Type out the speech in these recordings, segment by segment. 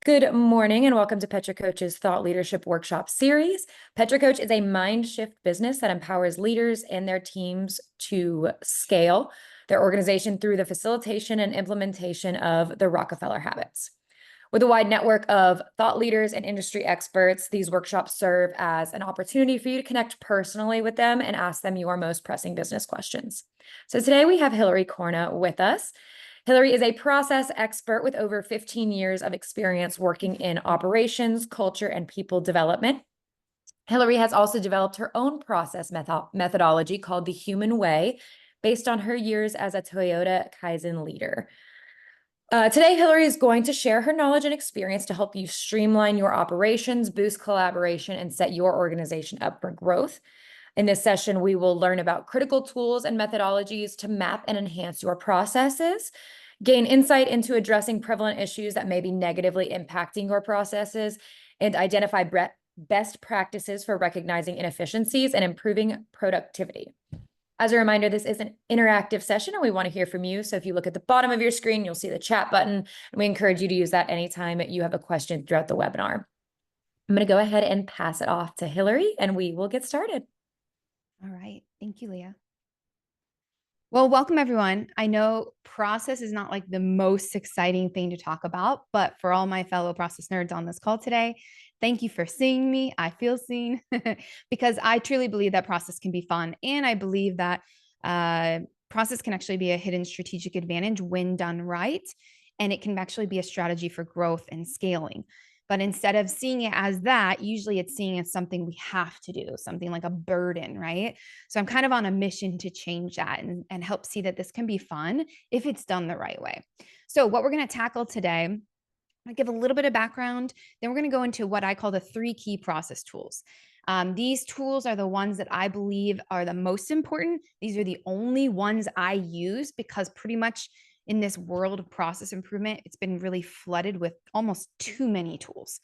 Good morning and welcome to Petra Coach's Thought Leadership Workshop series. Petra Coach is a mind shift business that empowers leaders and their teams to scale their organization through the facilitation and implementation of the Rockefeller habits. With a wide network of thought leaders and industry experts, these workshops serve as an opportunity for you to connect personally with them and ask them your most pressing business questions. So today we have Hillary Corna with us. Hillary is a process expert with over 15 years of experience working in operations, culture, and people development. Hillary has also developed her own process methodology called the Human Way, based on her years as a Toyota Kaizen leader. Today, Hillary is going to share her knowledge and experience to help you streamline your operations, boost collaboration, and set your organization up for growth. In this session, we will learn about critical tools and methodologies to map and enhance your processes, gain insight into addressing prevalent issues that may be negatively impacting your processes, and identify best practices for recognizing inefficiencies and improving productivity. As a reminder, this is an interactive session and we want to hear from you. So if you look at the bottom of your screen, you'll see the chat button, and we encourage you to use that anytime you have a question throughout the webinar. I'm going to go ahead and pass it off to Hillary and we will get started. All right. Thank you, Leah. Well, welcome everyone. I know process is not like the most exciting thing to talk about, but for all my fellow process nerds on this call today, thank you for seeing me. I feel seen because I truly believe that process can be fun. And I believe that process can actually be a hidden strategic advantage when done right. And it can actually be a strategy for growth and scaling. But instead of seeing it as that, usually it's seeing it as something we have to do, something like a burden, right? So I'm kind of on a mission to change that and help see that this can be fun if it's done the right way. So what we're going to tackle today, I give a little bit of background, then we're going to go into what I call the 3 key process tools. These tools are the ones that I believe are the most important. These are the only ones I use because pretty much in this world of process improvement, it's been really flooded with almost too many tools.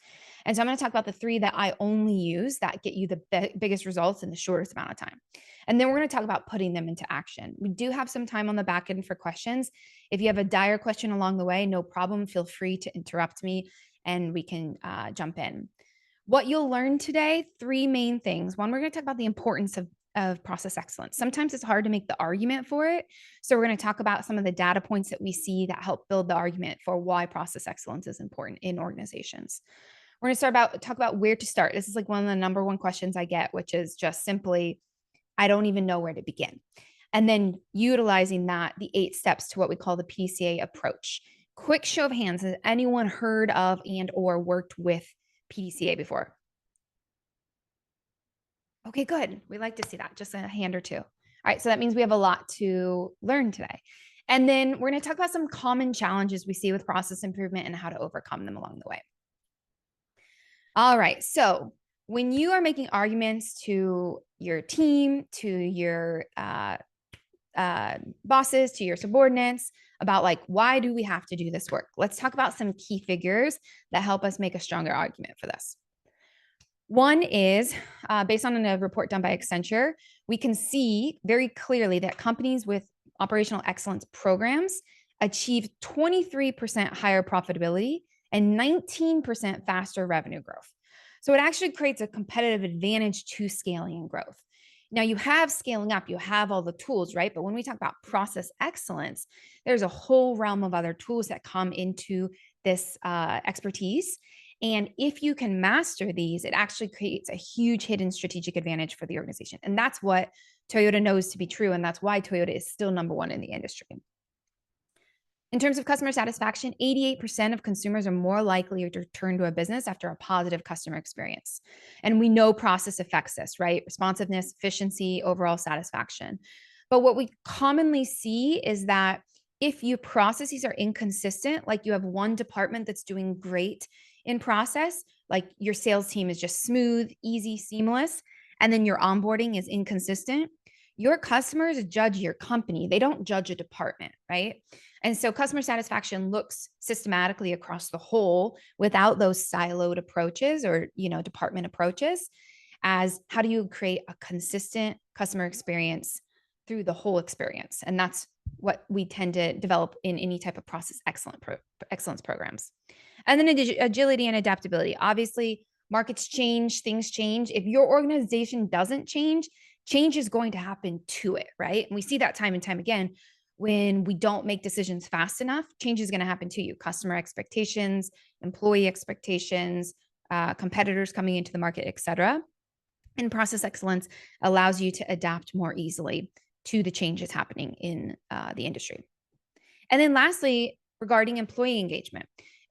And so I'm going to talk about the 3 that I only use that get you the biggest results in the shortest amount of time. And then we're going to talk about putting them into action. We do have some time on the back end for questions. If you have a dire question along the way, no problem. Feel free to interrupt me and we can jump in. What you'll learn today, 3 main things. One, we're going to talk about the importance of process excellence. Sometimes it's hard to make the argument for it. So we're going to talk about some of the data points that we see that help build the argument for why process excellence is important in organizations. We're going to talk about where to start. This is like one of the number 1 questions I get, which is just simply, I don't even know where to begin. And then utilizing that, the 8 steps to what we call the PDCA approach. Quick show of hands, has anyone heard of and or worked with PDCA before? Okay, good. We like to see that, just a hand or 2. All right, so that means we have a lot to learn today. And then we're going to talk about some common challenges we see with process improvement and how to overcome them along the way. All right, so when you are making arguments to your team, to your bosses, to your subordinates about like, why do we have to do this work? Let's talk about some key figures that help us make a stronger argument for this. One is based on a report done by Accenture, we can see very clearly that companies with operational excellence programs achieve 23% higher profitability and 19% faster revenue growth. So it actually creates a competitive advantage to scaling and growth. Now you have scaling up, you have all the tools, right? But when we talk about process excellence, there's a whole realm of other tools that come into this expertise. And if you can master these, it actually creates a huge hidden strategic advantage for the organization. And that's what Toyota knows to be true. And that's why Toyota is still number 1 in the industry. In terms of customer satisfaction, 88% of consumers are more likely to return to a business after a positive customer experience. And we know process affects this, right? Responsiveness, efficiency, overall satisfaction. But what we commonly see is that if your processes are inconsistent, like you have one department that's doing great in process, like your sales team is just smooth, easy, seamless, and then your onboarding is inconsistent, your customers judge your company. They don't judge a department, right? And so customer satisfaction looks systematically across the whole without those siloed approaches or, department approaches as how do you create a consistent customer experience through the whole experience? And that's what we tend to develop in any type of process excellence programs. And then agility and adaptability. Obviously, markets change, things change. If your organization doesn't change, change is going to happen to it, right? And we see that time and time again. When we don't make decisions fast enough, change is going to happen to you. Customer expectations, employee expectations, competitors coming into the market, et cetera. And process excellence allows you to adapt more easily to the changes happening in the industry. And then lastly, regarding employee engagement,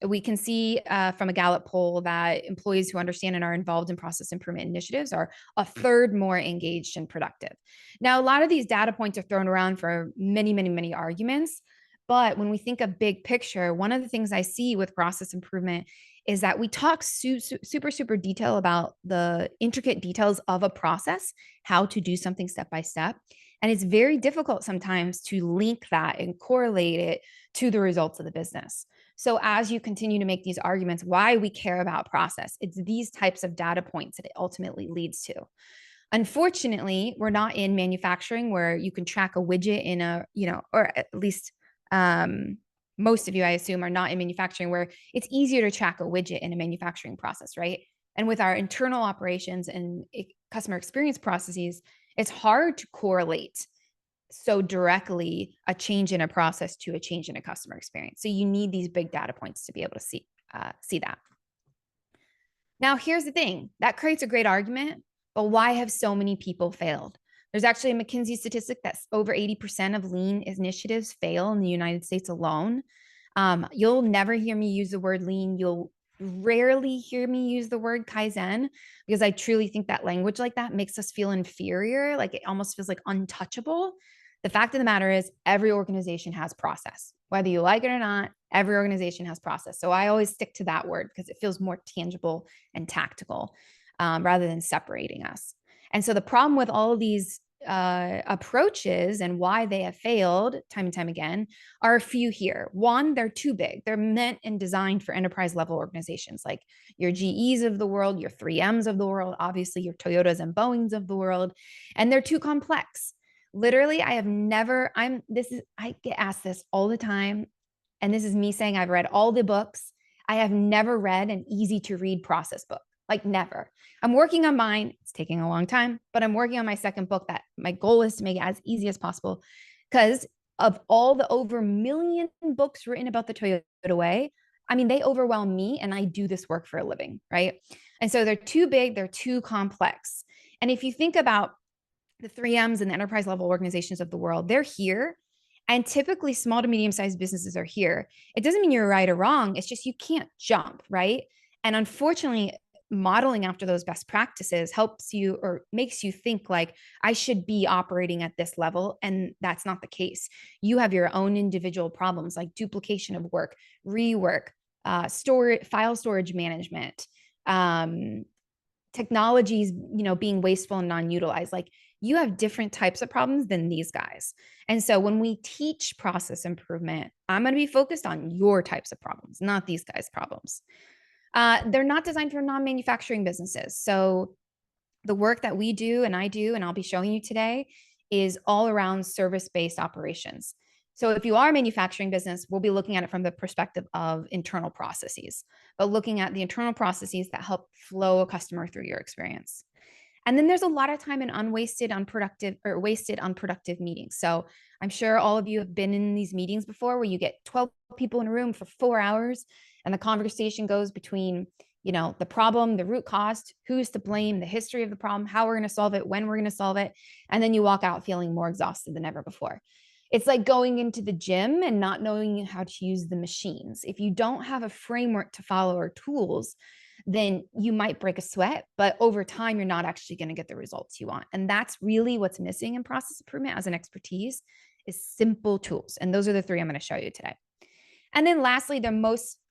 we can see from a Gallup poll that employees who understand and are involved in process improvement initiatives are a third more engaged and productive. Now, a lot of these data points are thrown around for many, many, many arguments. But when we think of big picture, one of the things I see with process improvement is that we talk super detail about the intricate details of a process, how to do something step by step. And it's very difficult sometimes to link that and correlate it to the results of the business. So as you continue to make these arguments, why we care about process, it's these types of data points that it ultimately leads to. Unfortunately, we're not in manufacturing where you can track a widget in a, or at least most of you, I assume, are not in manufacturing where it's easier to track a widget in a manufacturing process, right? And with our internal operations and customer experience processes, it's hard to correlate so directly a change in a process to a change in a customer experience. So you need these big data points to be able to see that. Now, here's the thing. That creates a great argument, but why have so many people failed? There's actually a McKinsey statistic that over 80% of lean initiatives fail in the United States alone. You'll never hear me use the word lean. You'll rarely hear me use the word Kaizen because I truly think that language like that makes us feel inferior. Like it almost feels like untouchable. The fact of the matter is every organization has process, whether you like it or not, every organization has process. So I always stick to that word because it feels more tangible and tactical rather than separating us. And so the problem with all of these approaches and why they have failed time and time again are a few here. One, they're too big. They're meant and designed for enterprise level organizations like your GEs of the world, your 3Ms of the world, obviously your Toyotas and Boeings of the world, and they're too complex. Literally, I get asked this all the time. And this is me saying I've read all the books. I have never read an easy to read process book, like never. I'm working on mine. It's taking a long time, but I'm working on my second book that my goal is to make it as easy as possible. Because of all the over 1 million books written about the Toyota way, I mean, they overwhelm me and I do this work for a living, right? And so they're too big, they're too complex. And if you think about the 3Ms and the enterprise level organizations of the world, they're here. And typically small to medium-sized businesses are here. It doesn't mean you're right or wrong. It's just you can't jump, right? And unfortunately, modeling after those best practices helps you or makes you think like, I should be operating at this level. And that's not the case. You have your own individual problems like duplication of work, rework, file storage management, technologies, being wasteful and non-utilized. Like you have different types of problems than these guys. And so when we teach process improvement, I'm going to be focused on your types of problems, not these guys' problems. They're not designed for non-manufacturing businesses. So the work that we do and I do, and I'll be showing you today, is all around service-based operations. So if you are a manufacturing business, we'll be looking at it from the perspective of internal processes, but looking at the internal processes that help flow a customer through your experience. And then there's a lot of time in wasted unproductive meetings. So I'm sure all of you have been in these meetings before where you get 12 people in a room for 4 hours and the conversation goes between, the problem, the root cause, who's to blame, the history of the problem, how we're going to solve it, when we're going to solve it. And then you walk out feeling more exhausted than ever before. It's like going into the gym and not knowing how to use the machines. If you don't have a framework to follow or tools, then you might break a sweat, but over time, you're not actually going to get the results you want. And that's really what's missing in process improvement as an expertise is simple tools. And those are the 3 I'm going to show you today. And then lastly, they're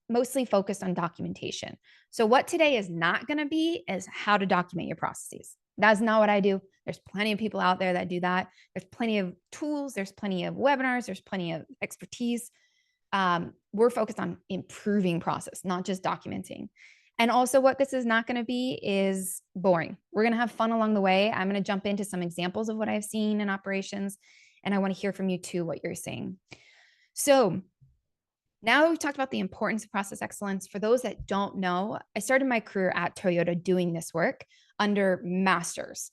mostly focused on documentation. So what today is not going to be is how to document your processes. That's not what I do. There's plenty of people out there that do that. There's plenty of tools. There's plenty of webinars. There's plenty of expertise. We're focused on improving process, not just documenting. And also what this is not going to be is boring. We're going to have fun along the way. I'm going to jump into some examples of what I've seen in operations. And I want to hear from you too, what you're seeing. So Now we've talked about the importance of process excellence. For those that don't know, I started my career at Toyota doing this work under masters,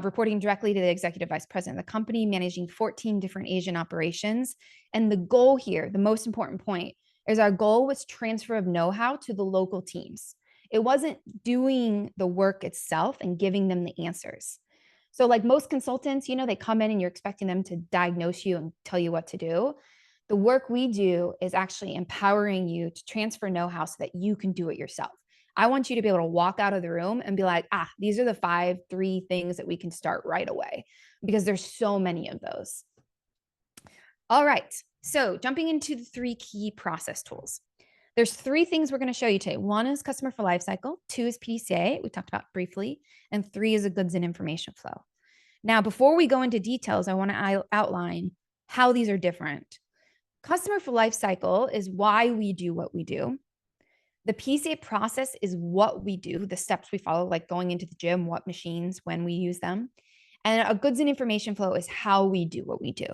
reporting directly to the executive vice president of the company, managing 14 different Asian operations. And the goal here, the most important point, is our goal was transfer of know-how to the local teams. It wasn't doing the work itself and giving them the answers. So like most consultants, they come in and you're expecting them to diagnose you and tell you what to do. The work we do is actually empowering you to transfer know-how so that you can do it yourself. I want you to be able to walk out of the room and be like, these are the 3 things that we can start right away, because there's so many of those. All right. So jumping into the 3 key process tools. There's 3 things we're going to show you today. 1 is customer for lifecycle, 2 is PDCA, we talked about briefly, and 3 is a goods and information flow. Now, before we go into details, I want to outline how these are different. Customer for life cycle is why we do what we do. The PCA process is what we do, the steps we follow, like going into the gym, what machines, when we use them. And a goods and information flow is how we do what we do.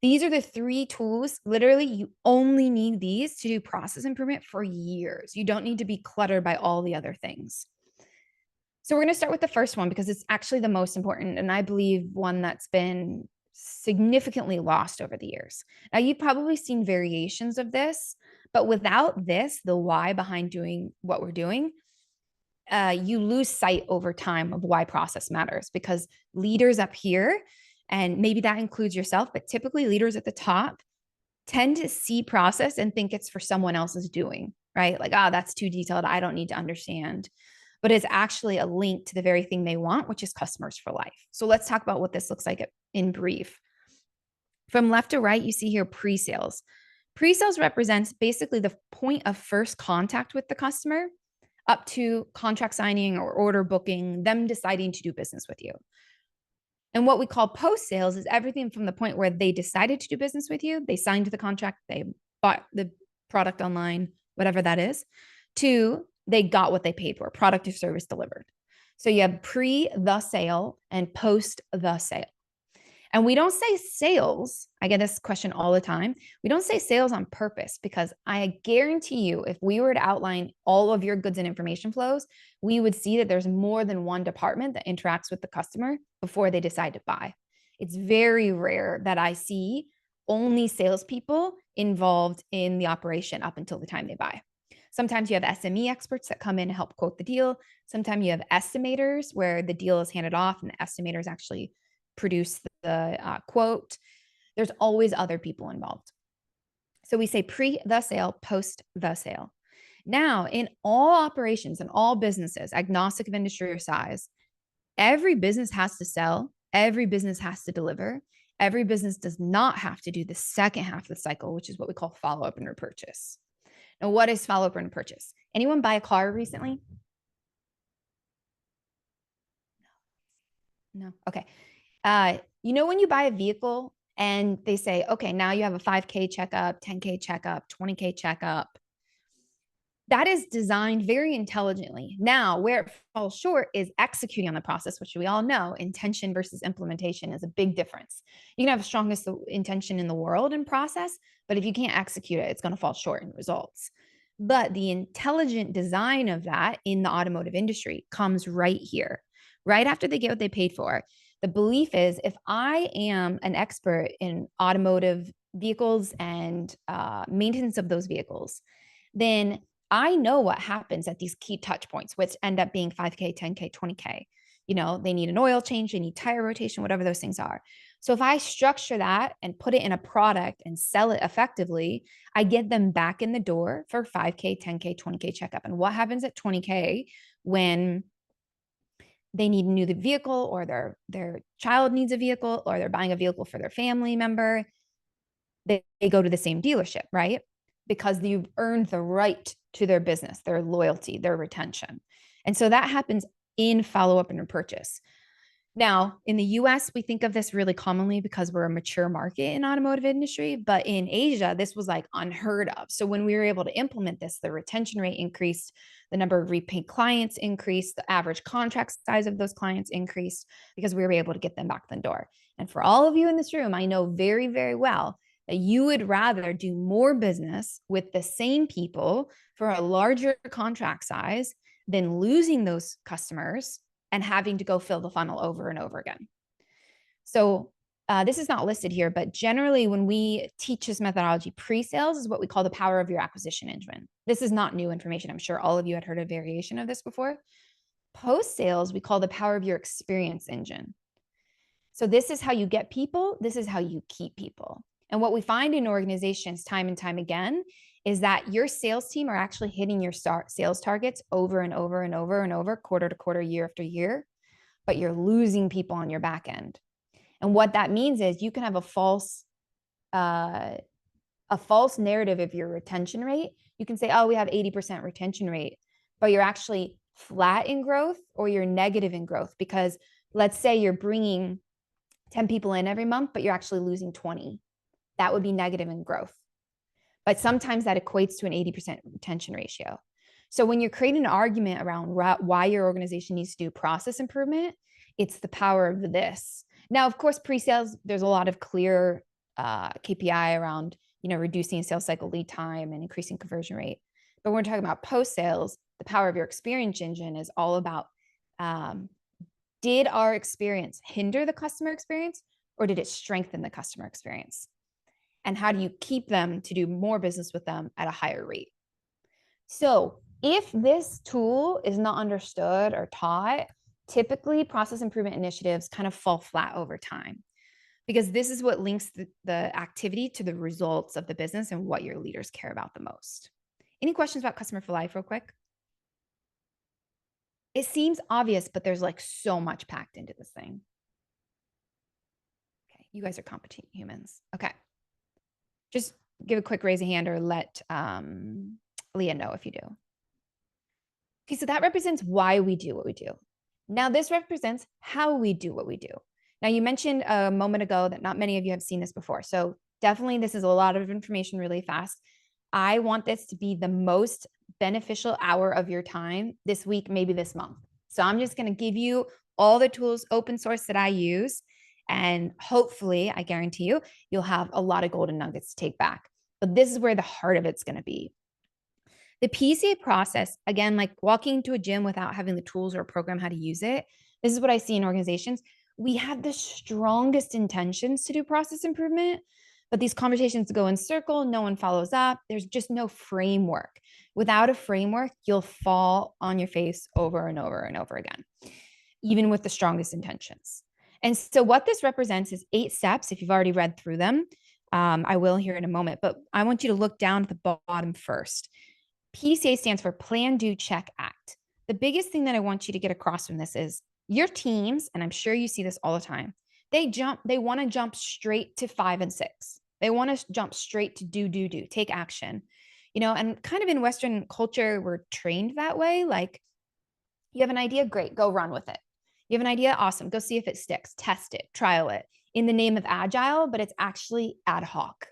These are the 3 tools. Literally, you only need these to do process improvement for years. You don't need to be cluttered by all the other things. So we're going to start with the first one because it's actually the most important, and I believe one that's been significantly lost over the years. Now, you've probably seen variations of this, but without this, the why behind doing what we're doing, you lose sight over time of why process matters, because leaders up here, and maybe that includes yourself, but typically leaders at the top tend to see process and think it's for someone else's doing, right? Like, that's too detailed. I don't need to understand. But it's actually a link to the very thing they want, which is customers for life. So let's talk about what this looks like in brief. From left to right, you see here pre-sales. Pre-sales represents basically the point of first contact with the customer up to contract signing or order booking, them deciding to do business with you. And what we call post-sales is everything from the point where they decided to do business with you, they signed the contract, they bought the product online, whatever that is, to they got what they paid for, product or service delivered. So you have pre the sale and post the sale. And we don't say sales. I get this question all the time. We don't say sales on purpose, because I guarantee you, if we were to outline all of your goods and information flows, we would see that there's more than one department that interacts with the customer before they decide to buy. It's very rare that I see only salespeople involved in the operation up until the time they buy. Sometimes you have SME experts that come in and help quote the deal. Sometimes you have estimators where the deal is handed off and the estimators actually produce the quote. There's always other people involved. So we say pre the sale, post the sale. Now, in all operations and all businesses, agnostic of industry or size, every business has to sell, every business has to deliver. Every business does not have to do the second half of the cycle, which is what we call follow-up and repurchase. Now, what is follow-up and repurchase? Anyone buy a car recently? No. Okay. When you buy a vehicle and they say, okay, now you have a 5K checkup, 10K checkup, 20K checkup, that is designed very intelligently. Now, where it falls short is executing on the process, which we all know intention versus implementation is a big difference. You can have the strongest intention in the world in process, but if you can't execute it, it's going to fall short in results. But the intelligent design of that in the automotive industry comes right here, right after they get what they paid for. The belief is, if I am an expert in automotive vehicles and maintenance of those vehicles, then I know what happens at these key touch points, which end up being 5K, 10K, 20K. They need an oil change, they need tire rotation, whatever those things are. So if I structure that and put it in a product and sell it effectively, I get them back in the door for 5K, 10K, 20K checkup. And what happens at 20K when they need a new vehicle, or their child needs a vehicle, or they're buying a vehicle for their family member? They go to the same dealership, right? Because you've earned the right to their business, their loyalty, their retention. And so that happens in follow-up and repurchase. Now, in the US, we think of this really commonly because we're a mature market in automotive industry, but in Asia, this was like unheard of. So when we were able to implement this, the retention rate increased, the number of repaid clients increased, the average contract size of those clients increased because we were able to get them back in the door. And for all of you in this room, I know very, very well that you would rather do more business with the same people for a larger contract size than losing those customers and having to go fill the funnel over and over again. So this is not listed here, but generally when we teach this methodology, pre-sales is what we call the power of your acquisition engine. This is not new information. I'm sure all of you had heard a variation of this before. Post-sales, we call the power of your experience engine. So this is how you get people. This is how you keep people. And what we find in organizations time and time again is that your sales team are actually hitting your sales targets over and over and over and over, quarter to quarter, year after year, but you're losing people on your back end. And what that means is you can have a false narrative of your retention rate. You can say, oh, we have 80% retention rate, but you're actually flat in growth or you're negative in growth, because let's say you're bringing 10 people in every month, but you're actually losing 20. That would be negative in growth. But sometimes that equates to an 80% retention ratio. So when you're creating an argument around why your organization needs to do process improvement, it's the power of this. Now, of course, pre-sales, there's a lot of clear KPI around, reducing sales cycle lead time and increasing conversion rate. But when we're talking about post-sales, the power of your experience engine is all about, did our experience hinder the customer experience or did it strengthen the customer experience? And how do you keep them to do more business with them at a higher rate? So if this tool is not understood or taught, typically process improvement initiatives kind of fall flat over time, because this is what links the activity to the results of the business and what your leaders care about the most. Any questions about Customer for Life real quick? It seems obvious, but there's like so much packed into this thing. Okay, you guys are competent humans. Okay. Just give a quick raise a hand or let Leah know if you do. Okay, so that represents why we do what we do. Now this represents how we do what we do. Now you mentioned a moment ago that not many of you have seen this before. So definitely this is a lot of information really fast. I want this to be the most beneficial hour of your time this week, maybe this month. So I'm just going to give you all the tools, open source, that I use. And hopefully, I guarantee you, you'll have a lot of golden nuggets to take back. But this is where the heart of it's going to be. The PCA process, again, like walking into a gym without having the tools or a program how to use it, this is what I see in organizations. We have the strongest intentions to do process improvement, but these conversations go in circle, no one follows up. There's just no framework. Without a framework, you'll fall on your face over and over and over again, even with the strongest intentions. And so what this represents is 8 steps. If you've already read through them, I will here in a moment, but I want you to look down at the bottom first. PCA stands for Plan, Do, Check, Act. The biggest thing that I want you to get across from this is your teams, and I'm sure you see this all the time, they want to jump straight to 5 and 6. They want to jump straight to do, take action. And kind of in Western culture, we're trained that way. Like, you have an idea, great, go run with it. You have an idea, awesome, go see if it sticks, test it, trial it in the name of agile, but it's actually ad hoc.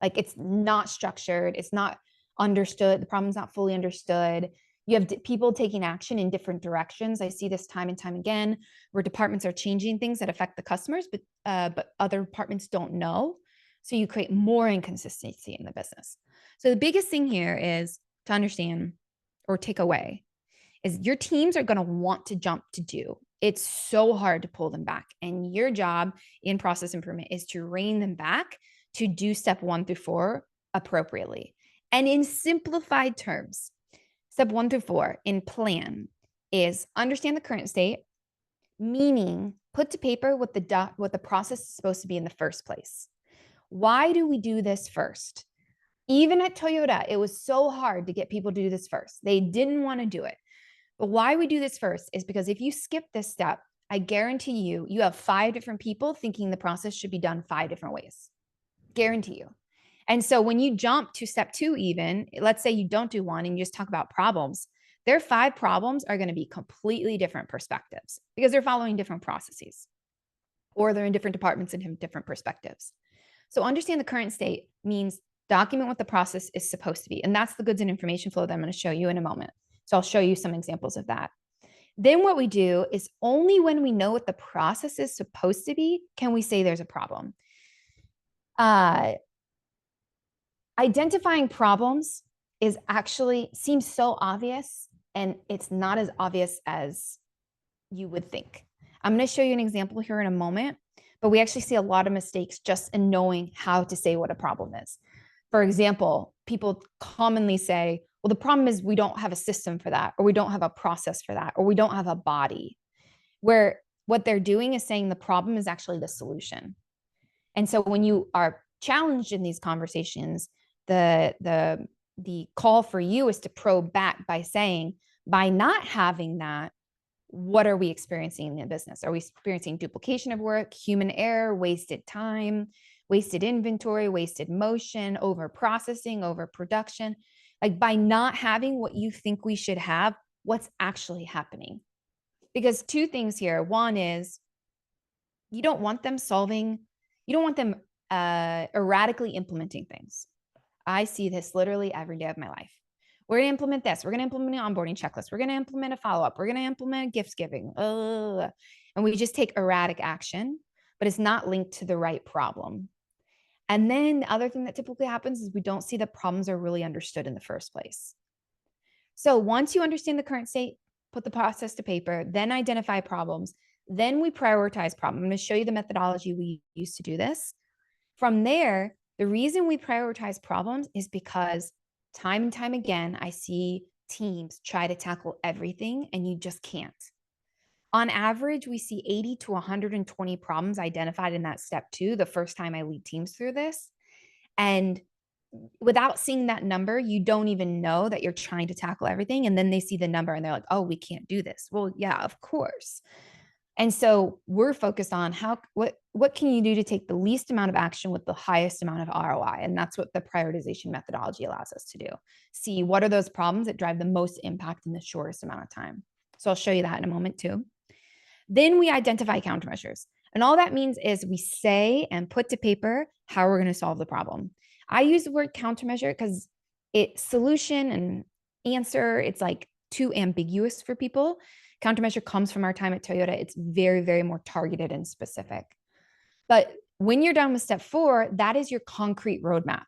Like, it's not structured, it's not understood, the problem's not fully understood. You have people taking action in different directions. I see this time and time again, where departments are changing things that affect the customers, but other departments don't know. So you create more inconsistency in the business. So the biggest thing here is to understand or take away is your teams are going to want to jump to do. It's so hard to pull them back. And your job in process improvement is to rein them back to do step 1 through 4 appropriately. And in simplified terms, step 1 through 4 in plan is understand the current state, meaning put to paper what the process is supposed to be in the first place. Why do we do this first? Even at Toyota, it was so hard to get people to do this first. They didn't want to do it. But why we do this first is because if you skip this step, I guarantee you have 5 different people thinking the process should be done 5 different ways. Guarantee you. And so when you jump to step 2, even, let's say you don't do 1 and you just talk about problems, their 5 problems are going to be completely different perspectives because they're following different processes or they're in different departments and have different perspectives. So understand the current state means document what the process is supposed to be. And that's the goods and information flow that I'm going to show you in a moment. So I'll show you some examples of that. Then what we do is only when we know what the process is supposed to be, can we say there's a problem. Identifying problems is actually seems so obvious, and it's not as obvious as you would think. I'm going to show you an example here in a moment, but we actually see a lot of mistakes just in knowing how to say what a problem is. For example, people commonly say, well, the problem is we don't have a system for that, or we don't have a process for that, or we don't have a body, where what they're doing is saying the problem is actually the solution. And so when you are challenged in these conversations, the call for you is to probe back by saying, by not having that, what are we experiencing in the business? Are we experiencing duplication of work, human error, wasted time, wasted inventory, wasted motion, over processing, over production? Like, by not having what you think we should have, what's actually happening? Because two things here. One is you don't want them erratically implementing things. I see this literally every day of my life. We're going to implement this. We're going to implement an onboarding checklist. We're going to implement a follow-up. We're going to implement gifts giving. And we just take erratic action, but it's not linked to the right problem. And then the other thing that typically happens is we don't see that problems are really understood in the first place. So once you understand the current state, put the process to paper, then identify problems, then we prioritize problems. I'm going to show you the methodology we use to do this. From there, the reason we prioritize problems is because time and time again, I see teams try to tackle everything and you just can't. On average, we see 80 to 120 problems identified in that step 2, the first time I lead teams through this. And without seeing that number, you don't even know that you're trying to tackle everything. And then they see the number and they're like, oh, we can't do this. Well, yeah, of course. And so we're focused on what can you do to take the least amount of action with the highest amount of ROI? And that's what the prioritization methodology allows us to do. See what are those problems that drive the most impact in the shortest amount of time. So I'll show you that in a moment too. Then we identify countermeasures. And all that means is we say and put to paper how we're going to solve the problem. I use the word countermeasure because it's solution and answer. It's like too ambiguous for people. Countermeasure comes from our time at Toyota. It's very, very more targeted and specific. But when you're done with step 4, that is your concrete roadmap.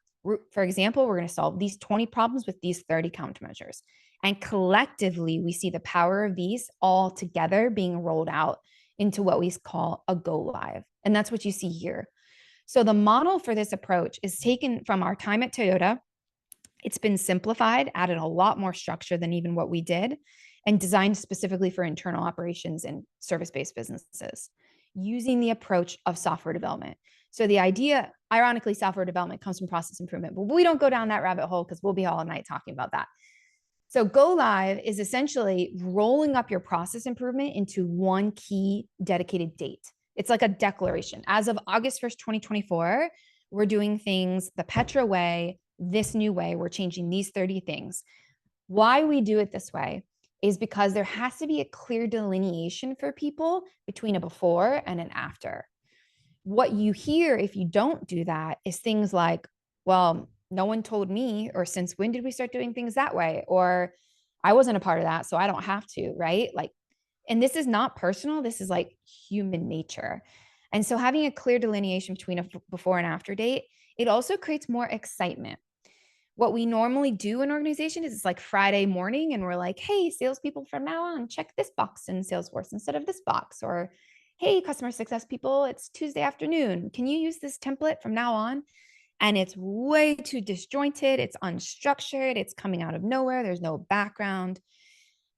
For example, we're going to solve these 20 problems with these 30 countermeasures. And collectively, we see the power of these all together being rolled out into what we call a go live. And that's what you see here. So the model for this approach is taken from our time at Toyota. It's been simplified, added a lot more structure than even what we did, and designed specifically for internal operations and service-based businesses using the approach of software development. So the idea, ironically, software development comes from process improvement, but we don't go down that rabbit hole because we'll be all night talking about that. So go live is essentially rolling up your process improvement into one key dedicated date. It's like a declaration. As of August 1st, 2024, we're doing things the Petra way, this new way. We're changing these 30 things. Why we do it this way is because there has to be a clear delineation for people between a before and an after. What you hear if you don't do that is things like, well, no one told me, or since when did we start doing things that way? Or I wasn't a part of that, so I don't have to, right? Like, and this is not personal. This is like human nature. And so having a clear delineation between a before and after date, it also creates more excitement. What we normally do in organization is it's like Friday morning and we're like, hey, salespeople, from now on, check this box in Salesforce instead of this box. Or, hey, customer success people, it's Tuesday afternoon. Can you use this template from now on? And it's way too disjointed. It's unstructured. It's coming out of nowhere. There's no background.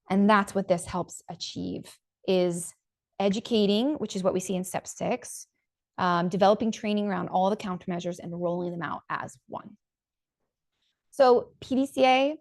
And that's what this helps achieve, is educating, which is what we see in step 6, developing training around all the countermeasures and rolling them out as one. So PDCA,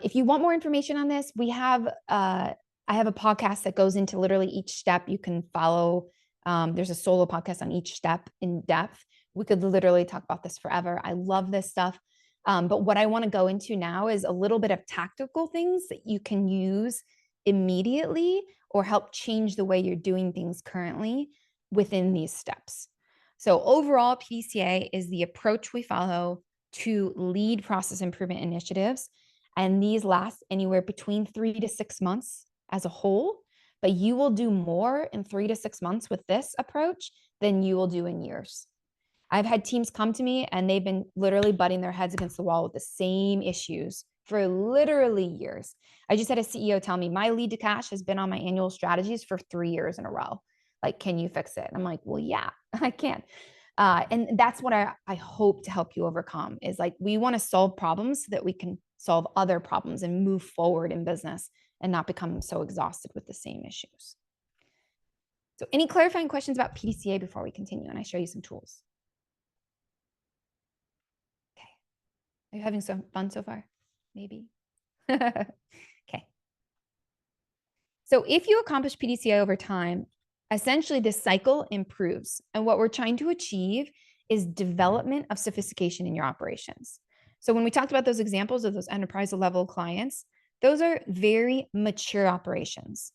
if you want more information on this, we have, I have a podcast that goes into literally each step. You can follow, there's a solo podcast on each step in depth. We could literally talk about this forever. I love this stuff. But what I want to go into now is a little bit of tactical things that you can use immediately or help change the way you're doing things currently within these steps. So overall, PDCA is the approach we follow to lead process improvement initiatives. And these last anywhere between 3 to 6 months as a whole, but you will do more in 3 to 6 months with this approach than you will do in years. I've had teams come to me and they've been literally butting their heads against the wall with the same issues for literally years. I just had a CEO tell me my lead to cash has been on my annual strategies for 3 years in a row. Like, can you fix it? I'm like, well, yeah, I can. And that's what I hope to help you overcome is like, we want to solve problems so that we can solve other problems and move forward in business and not become so exhausted with the same issues. So any clarifying questions about PDCA before we continue and I show you some tools? Okay. Are you having some fun so far? Maybe. Okay. So if you accomplish PDCA over time, essentially this cycle improves. And what we're trying to achieve is development of sophistication in your operations. So when we talked about those examples of those enterprise level clients, those are very mature operations.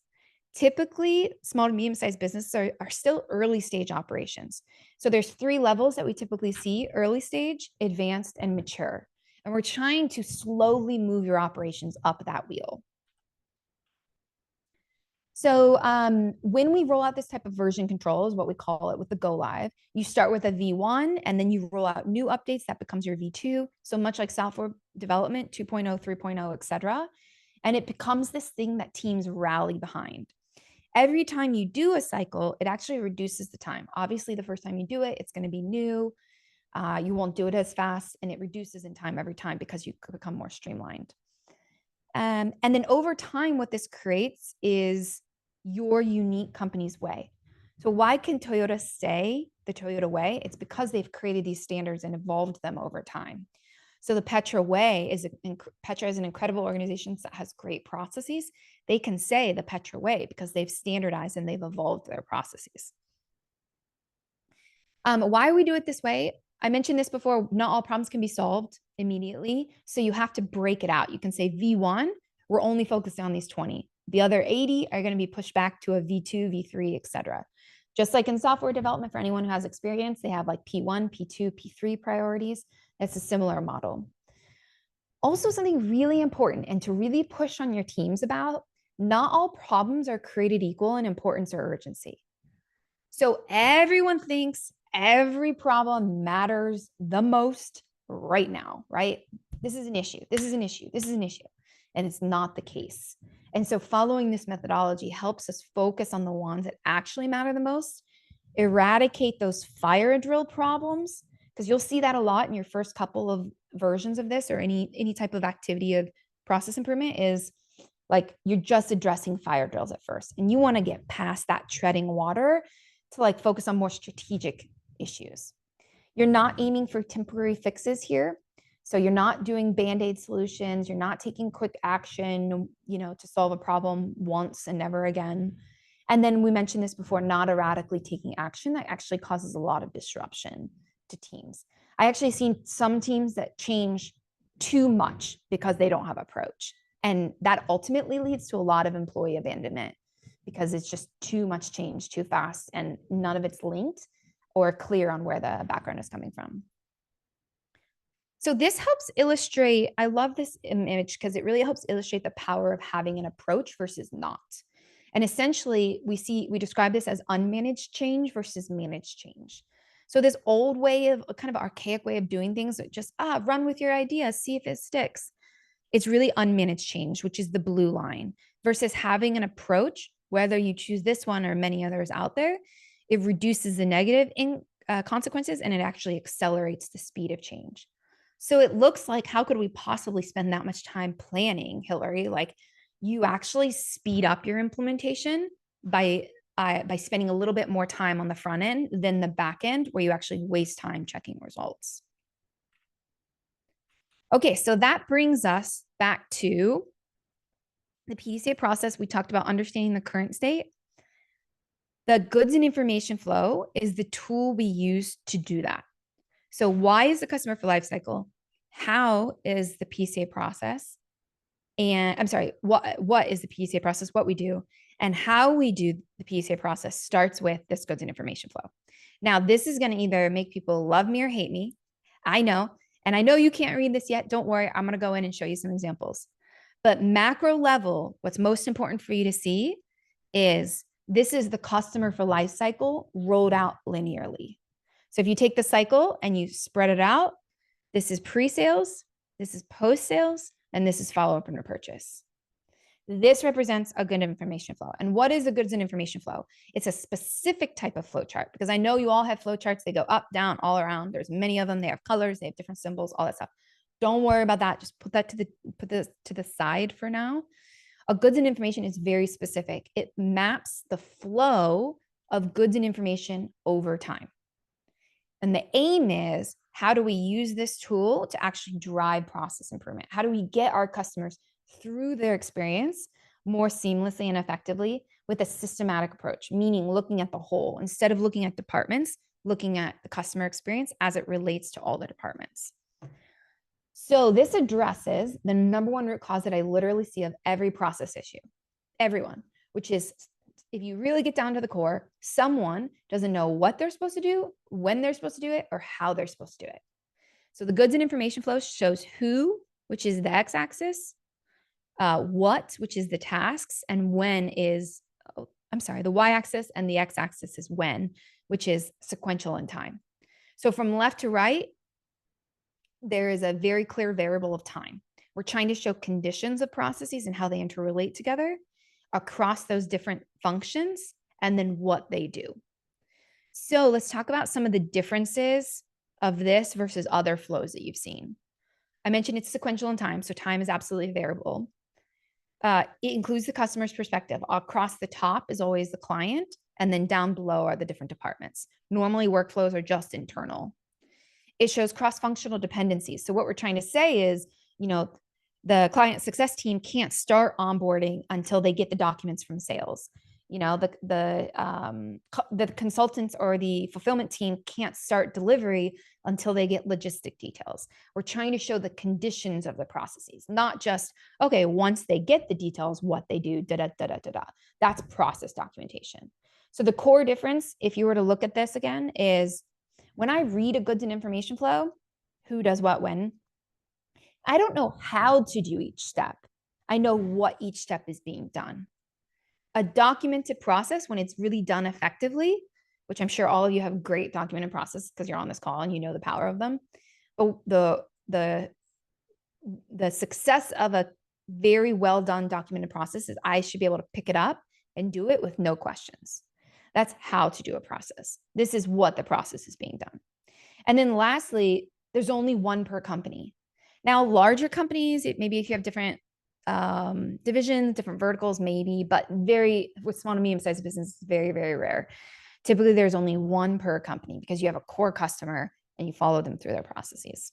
Typically, small to medium-sized businesses are still early stage operations. So there's 3 levels that we typically see: early stage, advanced, and mature. And we're trying to slowly move your operations up that wheel. So when we roll out this type of version control, is what we call it with the go live, you start with a V1 and then you roll out new updates. That becomes your V2. So much like software development, 2.0, 3.0, et cetera. And it becomes this thing that teams rally behind. Every time you do a cycle, it actually reduces the time. Obviously, the first time you do it, it's going to be new. You won't do it as fast, and it reduces in time every time because you become more streamlined. And then over time, what this creates is your unique company's way. So why can Toyota stay the Toyota way? It's because they've created these standards and evolved them over time. So the Petra way is Petra is an incredible organization that has great processes. They can say the Petra way because they've standardized and they've evolved their processes. Why we do it this way? I mentioned this before, not all problems can be solved immediately. So you have to break it out. You can say V1, we're only focused on these 20. The other 80 are going to be pushed back to a V2, V3, et cetera. Just like in software development, for anyone who has experience, they have like P1, P2, P3 priorities. It's a similar model. Also, something really important and to really push on your teams about, not all problems are created equal in importance or urgency. So everyone thinks every problem matters the most right now, right? This is an issue. This is an issue. This is an issue. And it's not the case. And so following this methodology helps us focus on the ones that actually matter the most, eradicate those fire drill problems, because you'll see that a lot in your first couple of versions of this or any type of activity of process improvement is like you're just addressing fire drills at first. And you want to get past that treading water to like focus on more strategic issues. You're not aiming for temporary fixes here. So you're not doing band-aid solutions. You're not taking quick action, to solve a problem once and never again. And then we mentioned this before, not erratically taking action that actually causes a lot of disruption to teams. I actually seen some teams that change too much because they don't have approach. And that ultimately leads to a lot of employee abandonment because it's just too much change too fast and none of it's linked or clear on where the background is coming from. So this helps illustrate, I love this image because it really helps illustrate the power of having an approach versus not. And essentially we describe this as unmanaged change versus managed change. So this old way of kind of archaic way of doing things, just run with your idea, see if it sticks. It's really unmanaged change, which is the blue line, versus having an approach, whether you choose this one or many others out there, it reduces the negative consequences and it actually accelerates the speed of change. So it looks like, how could we possibly spend that much time planning, Hillary? Like you actually speed up your implementation by spending a little bit more time on the front end than the back end where you actually waste time checking results. Okay, so that brings us back to the PDCA process. We talked about understanding the current state. The goods and information flow is the tool we use to do that. So why is the customer for life cycle? How is the PDCA process? And I'm sorry, what is the PDCA process, what we do, and how we do the PDCA process starts with this goods and information flow. Now, this is going to either make people love me or hate me. I know. And I know you can't read this yet. Don't worry. I'm going to go in and show you some examples. But macro level, what's most important for you to see is this is the customer for life cycle rolled out linearly. So if you take the cycle and you spread it out, this is pre-sales, this is post-sales, and this is follow-up and repurchase. This represents a good information flow. And what is a goods and information flow? It's a specific type of flow chart, because I know you all have flow charts. They go up, down, all around. There's many of them. They have colors, they have different symbols, all that stuff. Don't worry about that. Just put this to the side for now. A goods and information is very specific. It maps the flow of goods and information over time. And the aim is, how do we use this tool to actually drive process improvement? How do we get our customers through their experience more seamlessly and effectively with a systematic approach, meaning looking at the whole instead of looking at departments, looking at the customer experience as it relates to all the departments. So this addresses the number one root cause that I literally see of every process issue, everyone, which is, if you really get down to the core, someone doesn't know what they're supposed to do, when they're supposed to do it, or how they're supposed to do it. So the goods and information flow shows who, which is the x-axis, what, which is the tasks, and when is, the y-axis, and the x-axis is when, which is sequential in time. So from left to right, there is a very clear variable of time. We're trying to show conditions of processes and how they interrelate together across those different functions, and then what they do. So let's talk about some of the differences of this versus other flows that you've seen. I mentioned it's sequential in time, so time is absolutely variable. It includes the customer's perspective. Across the top is always the client, and then down below are the different departments. Normally workflows are just internal. It shows cross-functional dependencies. So what we're trying to say is, the client success team can't start onboarding until they get the documents from sales. The consultants or the fulfillment team can't start delivery until they get logistic details. We're trying to show the conditions of the processes, not just, okay, once they get the details, what they do, da-da-da-da-da-da. That's process documentation. So the core difference, if you were to look at this again, is when I read a goods and information flow, who does what when, I don't know how to do each step. I know what each step is being done. A documented process, when it's really done effectively, which I'm sure all of you have great documented process because you're on this call and you know the power of them. But the success of a very well done documented process is I should be able to pick it up and do it with no questions. That's how to do a process. This is what the process is being done. And then lastly, there's only one per company. Now, larger companies, maybe if you have different divisions, different verticals, maybe, but with small to medium-sized business, it's very, very rare. Typically, there's only one per company because you have a core customer and you follow them through their processes.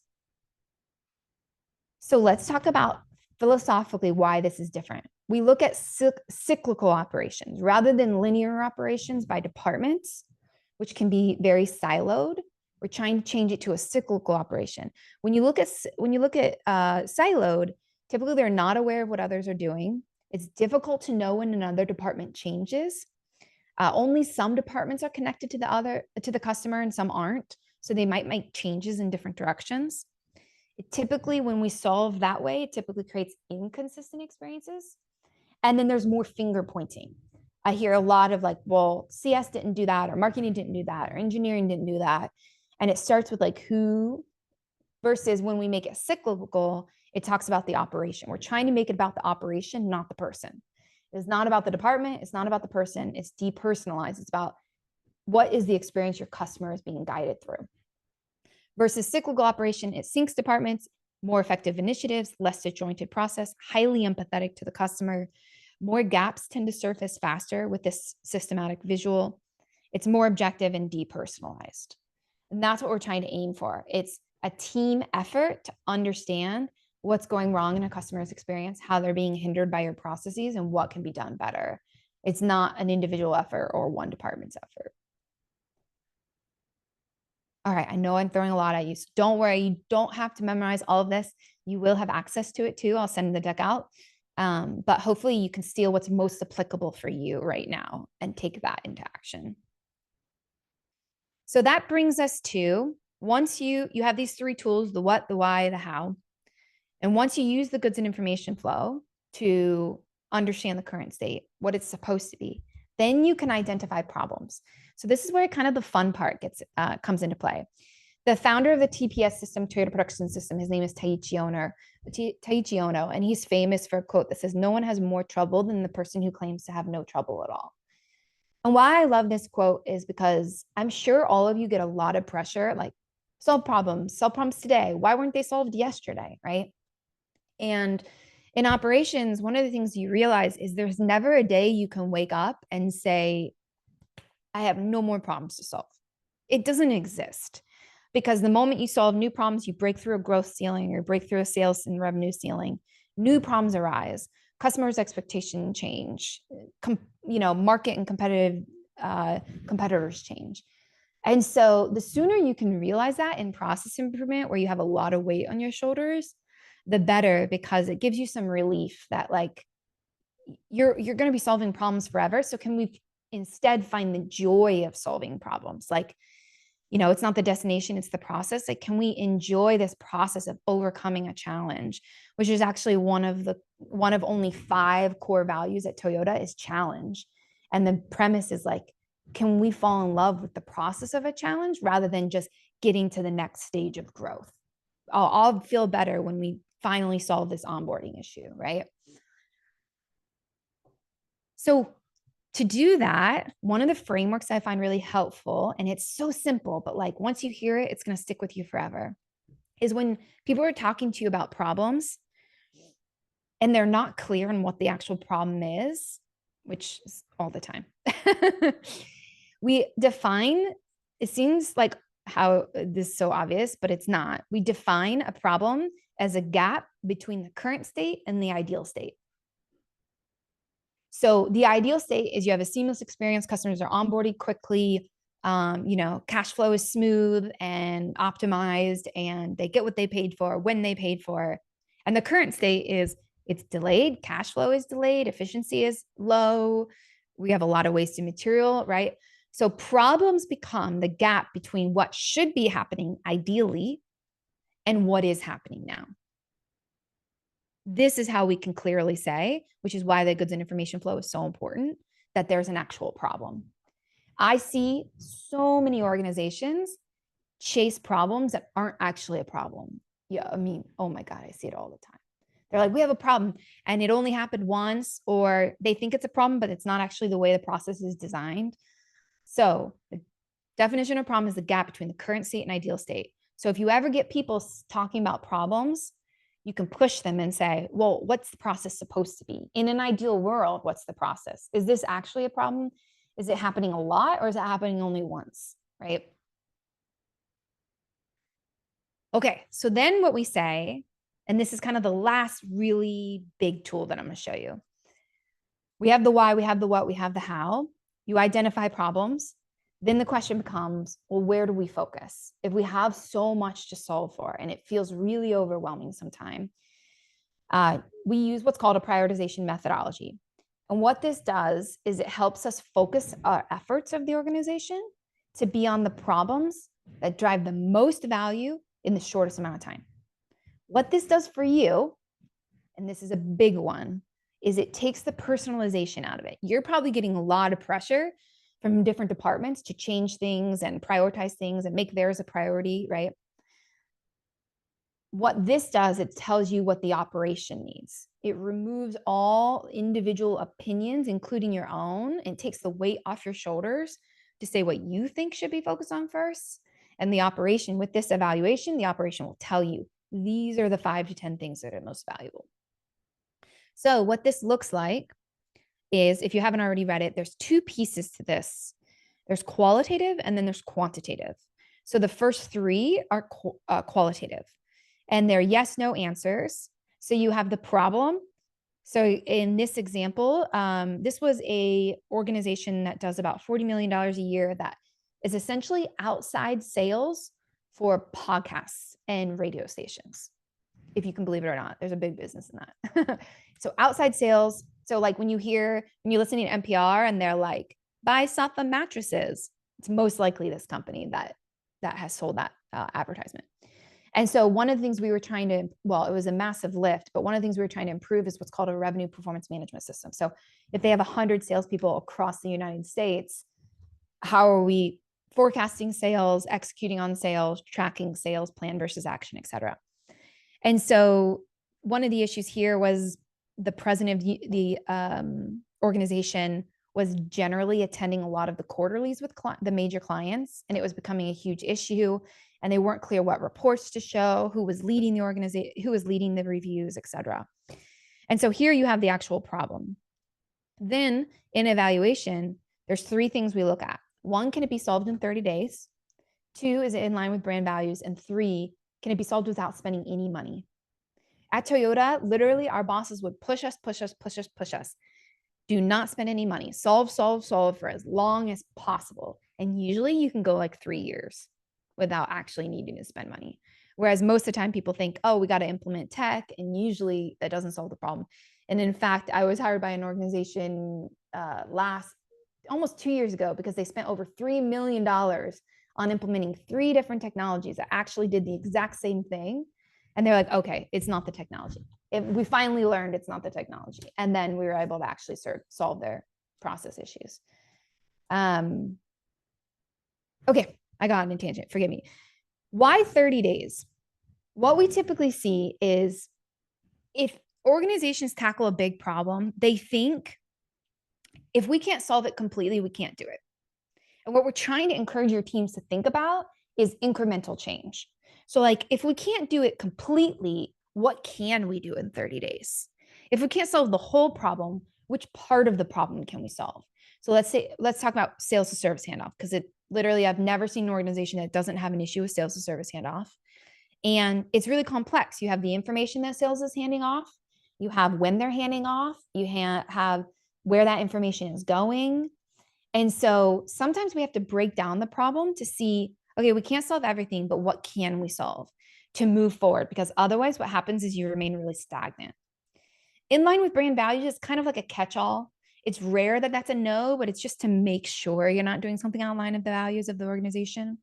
So let's talk about philosophically why this is different. We look at cyclical operations rather than linear operations by departments, which can be very siloed. We're trying to change it to a cyclical operation. When you look at siloed, typically they're not aware of what others are doing. It's difficult to know when another department changes. Only some departments are connected to the customer and some aren't. So they might make changes in different directions. Typically, when we solve that way, it typically creates inconsistent experiences. And then there's more finger pointing. I hear a lot of like, well, CS didn't do that, or marketing didn't do that, or engineering didn't do that. And it starts with like who, versus when we make it cyclical, it talks about the operation. We're trying to make it about the operation, not the person. It's not about the department. It's not about the person. It's depersonalized. It's about what is the experience your customer is being guided through. Versus cyclical operation, it syncs departments, more effective initiatives, less disjointed process, highly empathetic to the customer. More gaps tend to surface faster with this systematic visual. It's more objective and depersonalized. And that's what we're trying to aim for. It's a team effort to understand what's going wrong in a customer's experience, how they're being hindered by your processes, and what can be done better. It's not an individual effort or one department's effort. All right, I know I'm throwing a lot at you, so don't worry. You don't have to memorize all of this. You will have access to it too. I'll send the deck out. But hopefully you can steal what's most applicable for you right now and take that into action. So that brings us to, once you have these three tools, the what, the why, the how, and once you use the goods and information flow to understand the current state, what it's supposed to be, Then you can identify problems. So this is where kind of the fun part comes into play. The founder of the TPS system, Toyota Production System, his name is Taiichi Ono, and he's famous for a quote that says, "No one has more trouble than the person who claims to have no trouble at all." And why I love this quote is because I'm sure all of you get a lot of pressure, like solve problems today. Why weren't they solved yesterday, right? And in operations, one of the things you realize is there's never a day you can wake up and say, I have no more problems to solve. It doesn't exist, because the moment you solve new problems, you break through a growth ceiling or break through a sales and revenue ceiling, new problems arise, customers' expectation change, market and competitors change. And so the sooner you can realize that in process improvement, where you have a lot of weight on your shoulders, the better, because it gives you some relief that like you're going to be solving problems forever. So can we instead find the joy of solving problems? Like, it's not the destination, it's the process. Like, can we enjoy this process of overcoming a challenge, which is actually one of only 5 core values at Toyota is challenge. And the premise is like, can we fall in love with the process of a challenge rather than just getting to the next stage of growth? I'll feel better when we finally solve this onboarding issue, right? So to do that, one of the frameworks I find really helpful, and it's so simple, but like once you hear it, it's going to stick with you forever, is when people are talking to you about problems and they're not clear on what the actual problem is, which is all the time. We define, it seems like how this is so obvious, but it's not. We define a problem as a gap between the current state and the ideal state. So the ideal state is you have a seamless experience. Customers are onboarded quickly. Cash flow is smooth and optimized, and they get what they paid for when they paid for. And the current state is it's delayed. Cash flow is delayed. Efficiency is low. We have a lot of wasted material, right? So problems become the gap between what should be happening ideally and what is happening now. This is how we can clearly say, which is why the goods and information flow is so important, that there's an actual problem. I see so many organizations chase problems that aren't actually a problem. Yeah, I mean, oh my God, I see it all the time. They're like, we have a problem and it only happened once, or they think it's a problem, but it's not actually the way the process is designed. So the definition of problem is the gap between the current state and ideal state. So if you ever get people talking about problems, you can push them and say, well, what's the process supposed to be? In an ideal world, what's the process? Is this actually a problem? Is it happening a lot, or is it happening only once, right? Okay, so then what we say, and this is kind of the last really big tool that I'm going to show you. We have the why, we have the what, we have the how. You identify problems. Then the question becomes, well, where do we focus? If we have so much to solve for and it feels really overwhelming sometimes, we use what's called a prioritization methodology. And what this does is it helps us focus our efforts of the organization to be on the problems that drive the most value in the shortest amount of time. What this does for you, and this is a big one, is it takes the personalization out of it. You're probably getting a lot of pressure from different departments to change things and prioritize things and make theirs a priority, right? What this does, it tells you what the operation needs. It removes all individual opinions, including your own, and takes the weight off your shoulders to say what you think should be focused on first. And the operation, with this evaluation, the operation will tell you, these are the 5 to 10 things that are most valuable. So what this looks like is, if you haven't already read it, there's 2 pieces to this. There's qualitative and then there's quantitative. So the first 3 are qualitative, and they're yes, no answers. So you have the problem. So in this example, this was a organization that does about $40 million a year that is essentially outside sales for podcasts and radio stations. If you can believe it or not, there's a big business in that. So outside sales. So like when you're listening to NPR and they're like, buy Safa mattresses, it's most likely this company that has sold that advertisement. And so one of the things we were trying to, well, it was a massive lift, but one of the things we were trying to improve is what's called a revenue performance management system. So if they have 100 salespeople across the United States, how are we forecasting sales, executing on sales, tracking sales plan versus action, et cetera. And so one of the issues here was the president of the organization was generally attending a lot of the quarterlies with the major clients, and it was becoming a huge issue. And they weren't clear what reports to show, who was leading the organization, who was leading the reviews, et cetera. And so here you have the actual problem. Then in evaluation, there's 3 things we look at. 1, can it be solved in 30 days? 2, is it in line with brand values? And 3, can it be solved without spending any money? At Toyota, literally our bosses would push us. Do not spend any money. Solve for as long as possible. And usually you can go like 3 years without actually needing to spend money. Whereas most of the time people think, oh, we got to implement tech. And usually that doesn't solve the problem. And in fact, I was hired by an organization almost 2 years ago because they spent over $3 million on implementing 3 different technologies that actually did the exact same thing. And they're like, okay, it's not the technology. We finally learned it's not the technology. And then we were able to actually solve their process issues. Okay, I got on a tangent, forgive me. Why 30 days? What we typically see is if organizations tackle a big problem, they think if we can't solve it completely, we can't do it. And what we're trying to encourage your teams to think about is incremental change. So like, if we can't do it completely, what can we do in 30 days? If we can't solve the whole problem, which part of the problem can we solve? So let's talk about sales to service handoff, because I've never seen an organization that doesn't have an issue with sales to service handoff. And it's really complex. You have the information that sales is handing off. You have when they're handing off. You have where that information is going. And so sometimes we have to break down the problem to see, okay, we can't solve everything, but what can we solve to move forward? Because otherwise what happens is you remain really stagnant. In line with brand values is kind of like a catch-all. It's rare that that's a no, but it's just to make sure you're not doing something outline of the values of the organization.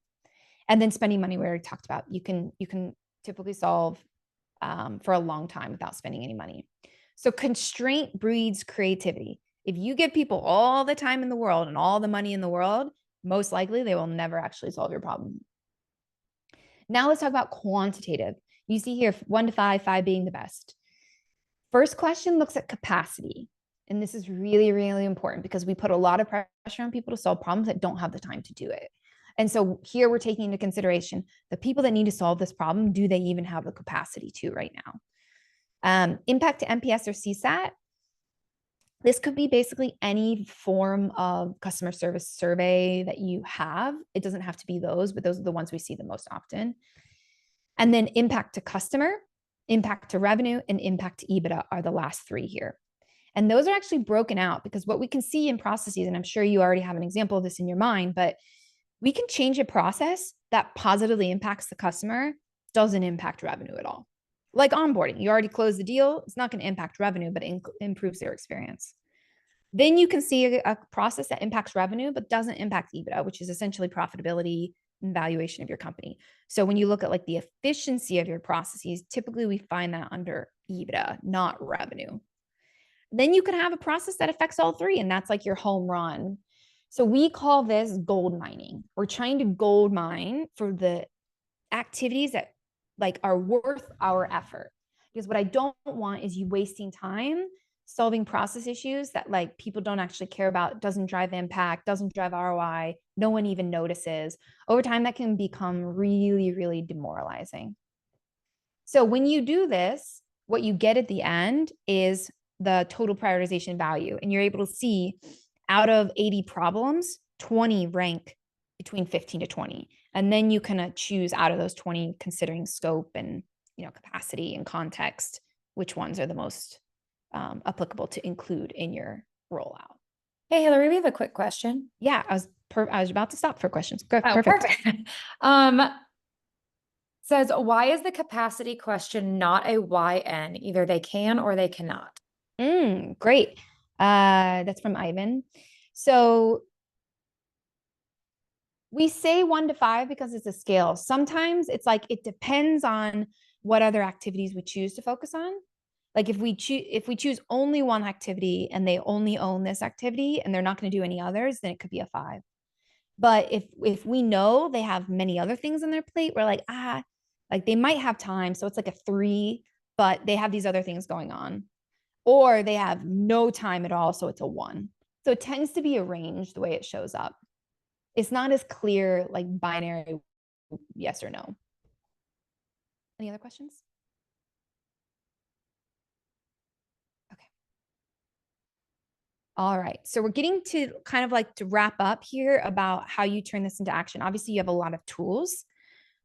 And then spending money we already talked about. You can typically solve for a long time without spending any money. So constraint breeds creativity. If you give people all the time in the world and all the money in the world, most likely they will never actually solve your problem. Now let's talk about quantitative. You see here 1 to 5, 5 being the best. First question looks at capacity. And this is really, really important because we put a lot of pressure on people to solve problems that don't have the time to do it. And so here we're taking into consideration the people that need to solve this problem. Do they even have the capacity to right now? Impact to NPS or CSAT. This could be basically any form of customer service survey that you have. It doesn't have to be those, but those are the ones we see the most often. And then impact to customer, impact to revenue, and impact to EBITDA are the last 3 here. And those are actually broken out because what we can see in processes, and I'm sure you already have an example of this in your mind, but we can change a process that positively impacts the customer, doesn't impact revenue at all. Like onboarding, you already closed the deal. It's not going to impact revenue, but it improves their experience. Then you can see a process that impacts revenue, but doesn't impact EBITDA, which is essentially profitability and valuation of your company. So when you look at like the efficiency of your processes, typically we find that under EBITDA, not revenue. Then you can have a process that affects all 3, and that's like your home run. So we call this gold mining. We're trying to gold mine for the activities that like are worth our effort. Because what I don't want is you wasting time solving process issues that like people don't actually care about, doesn't drive impact, doesn't drive ROI, no one even notices. Over time, that can become really, really demoralizing. So when you do this, what you get at the end is the total prioritization value. And you're able to see out of 80 problems, 20 rank between 15 to 20. And then you can choose out of those 20, considering scope and capacity and context, which ones are the most applicable to include in your rollout. Hey, Hillary, we have a quick question. Yeah, I was about to stop for questions. Perfect. Says, why is the capacity question not a YN? Either they can or they cannot. Great. That's from Ivan. So We say 1 to 5 because it's a scale. Sometimes it's like, it depends on what other activities we choose to focus on. Like if we choose only one activity and they only own this activity and they're not going to do any others, then it could be a 5. But if we know they have many other things on their plate, we're like, like they might have time. So it's like a 3, but they have these other things going on. Or they have no time at all. So it's a 1. So it tends to be a range the way it shows up. It's not as clear, like binary yes or no. Any other questions? Okay. All right. So we're getting to kind of like to wrap up here about how you turn this into action. Obviously, you have a lot of tools.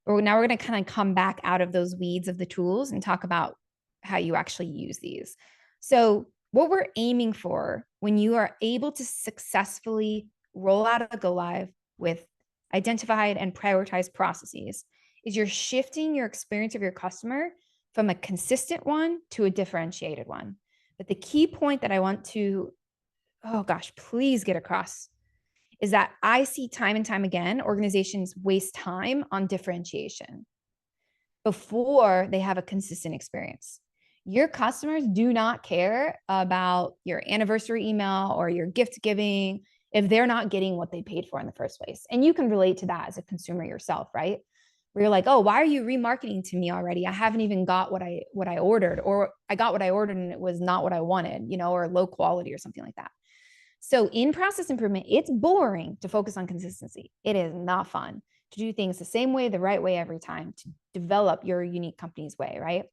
But now we're going to kind of come back out of those weeds of the tools and talk about how you actually use these. So what we're aiming for when you are able to successfully roll out a go live with identified and prioritized processes is you're shifting your experience of your customer from a consistent one to a differentiated one. But the key point that I want to, oh gosh, please get across is that I see time and time again, organizations waste time on differentiation before they have a consistent experience. Your customers do not care about your anniversary email or your gift giving if they're not getting what they paid for in the first place. And you can relate to that as a consumer yourself, right? Where you're like, oh, why are you remarketing to me already? I haven't even got what I ordered, or I got what I ordered and it was not what I wanted, or low quality or something like that. So in process improvement, it's boring to focus on consistency. It is not fun to do things the same way, the right way every time, to develop your unique company's way, right?